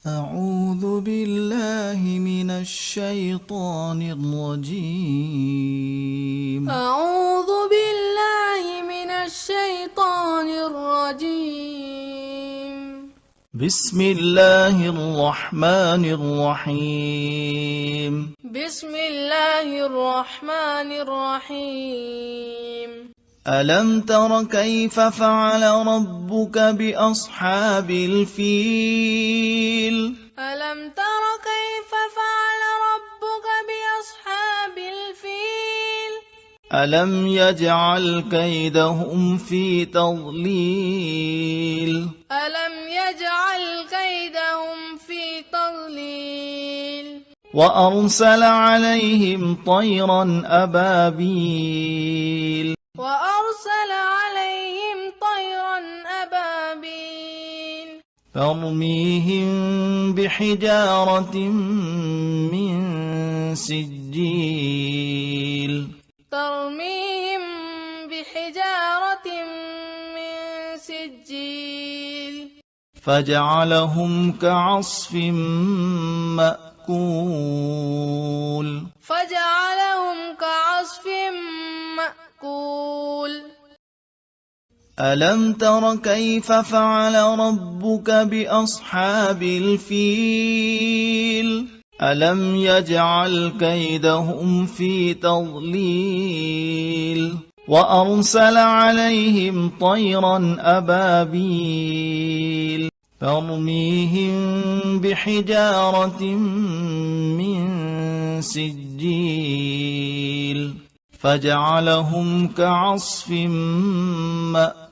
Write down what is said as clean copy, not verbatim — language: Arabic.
أعوذ بالله من الشيطان الرجيم. أعوذ بالله من الشيطان الرجيم. بسم الله الرحمن الرحيم. بسم الله الرحمن الرحيم. ألم تر كيف فعل ربك بأصحاب الفيل؟ ألم تر كيف فعل ربك بأصحاب الفيل؟ ألم يجعل كيدهم في تضليل؟ ألم يجعل كيدهم في تضليل؟ وأرسل عليهم طيرا أبابيل وأرسل عليهم طيرا أبابيل ترميهم بحجارة من سجيل ترميهم بحجارة من سجيل فجعلهم كعصف مأكول. فجعلهم كعصف مأكول. ألم تر كيف فعل ربك بأصحاب الفيل؟ ألم يجعل كيدهم في تضليل وأرسل عليهم طيرا أبابيل ترميهم بحجارة من سجيل فجعلهم كعصف مأكول.